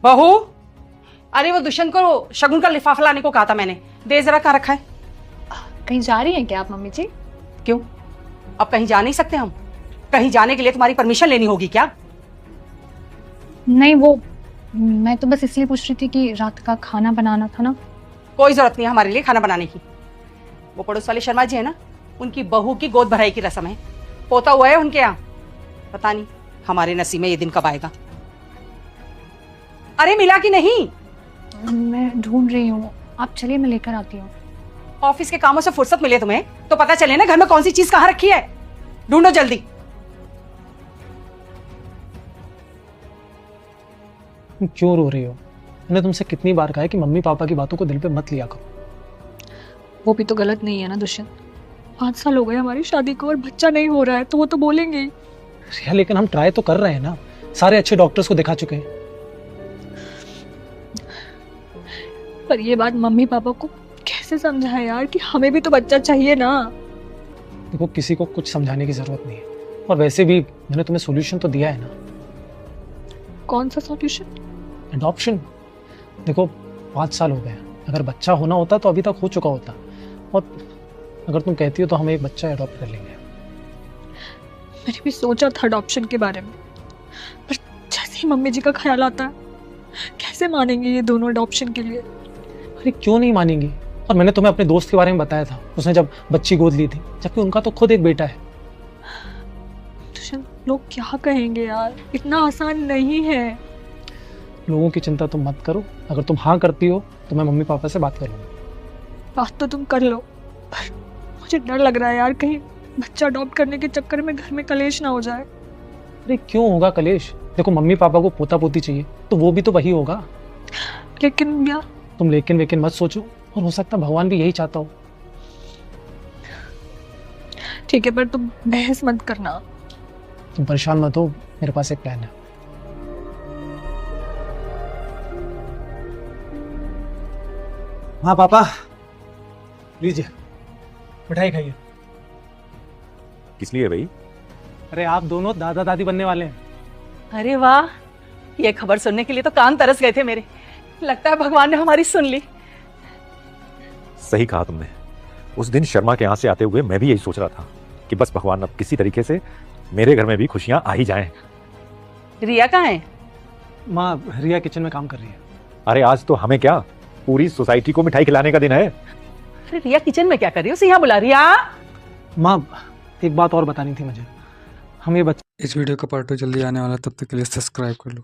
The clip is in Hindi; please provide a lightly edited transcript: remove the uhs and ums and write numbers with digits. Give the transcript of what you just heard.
बहू, अरे वो दुष्यंत को शगुन का लिफाफा लाने को कहा था मैंने, दे जरा, कहाँ रखा है? कहीं जा रही हैं क्या आप मम्मी जी? क्यों, अब कहीं जा नहीं सकते हम? कहीं जाने के लिए तुम्हारी परमिशन लेनी होगी क्या? नहीं, वो मैं तो बस इसलिए पूछ रही थी कि रात का खाना बनाना था ना। कोई जरूरत नहीं है हमारे लिए खाना बनाने की। वो पड़ोस वाले शर्मा जी है ना, उनकी बहू की गोद भराई की रस्म है, पोता हुआ है उनके यहाँ। पता नहीं हमारे नसीब में ये दिन कब आएगा। अरे मिला कि नहीं? मैं ढूंढ रही हूँ, आप चलिए मैं लेकर आती हूँ। ऑफिस के कामों से फुर्सत मिले तुम्हें तो पता चले ना घर में कौन सी चीज कहाँ रखी है। ढूंढो जल्दी। तुम क्यों रो रही हो? मैंने तुमसे कितनी बार कहा है कि मम्मी पापा की बातों को दिल पे मत लिया करो। वो भी तो गलत नहीं है ना दुष्यंत। 5 साल हो गए हमारी शादी को और बच्चा नहीं हो रहा है तो वो तो बोलेंगे ही। रिया, लेकिन हम ट्राई तो कर रहे हैं ना, सारे अच्छे डॉक्टर्स को दिखा चुके हैं। पर ये बात मम्मी पापा को कैसे समझाए यार कि हमें भी तो बच्चा चाहिए ना। देखो, किसी को कुछ समझाने की जरूरत नहीं है, और वैसे भी मैंने तुम्हें सोल्यूशन तो दिया है ना। कौन सा सॉल्यूशन? एडॉप्शन। देखो, 5 साल हो गए, अगर बच्चा होना होता तो अभी तक हो चुका होता, और अगर तुम कहती हो तो हम एक बच्चा एडॉप्ट कर लेंगे। मैंने भी सोचा था अडॉप्शन के बारे में, पर जैसे ही मम्मी जी का ख्याल आता है, कैसे मानेंगे ये दोनों अडॉप्शन के लिए? अरे क्यों नहीं मानेंगी? और मैंने तुम्हें अपने दोस्त के बारे में बताया था, उसने जब बच्ची गोद ली थी, जबकि उनका तो खुद एक बेटा है। दुष्यंत, लोग क्या कहेंगे यार, इतना आसान नहीं है। लोगों की चिंता तुम मत करो, अगर तुम हाँ करती हो तो मैं मम्मी पापा से बात कर लूँगा। बात तो तुम कर लो, पर मुझे डर लग रहा है यार, कहीं बच्चा अडॉप्ट करने के चक्कर में घर में कलेश ना हो जाए। अरे क्यों होगा कलेश? देखो, मम्मी पापा को पोता पोती चाहिए तो वो भी तो वही होगा। लेकिन यार, तुम लेकिन वेकिन मत सोचो, और हो सकता भगवान भी यही चाहता हो। ठीक है, पर तुम बहस मत करना। तुम परेशान मत हो, मेरे पास एक प्लान है। हाँ पापा, लीजिए मिठाई खाइए। किस लिए भाई? अरे आप दोनों दादा दादी बनने वाले हैं। अरे वाह, ये खबर सुनने के लिए तो कान तरस गए थे मेरे। लगता है भगवान ने हमारी सुन ली। सही कहा तुमने। उस दिन शर्मा के यहाँ से आते हुए मैं भी यही सोच रहा था कि बस भगवान अब किसी तरीके से मेरे घर में भी खुशियां आ ही जाएं। रिया कहाँ है? माँ, रिया किचन में काम कर रही है। अरे आज तो हमें क्या, पूरी सोसाइटी को मिठाई खिलाने का दिन है। अरे रिया किचन में क्या कर रही है? उसे यहाँ बुला। रिया, माँ, एक बात और बतानी थी मुझे। हम ये बच्चे इस वीडियो का पार्ट 2 जल्दी आने वाला है, तब तक के लिए सब्सक्राइब कर लो।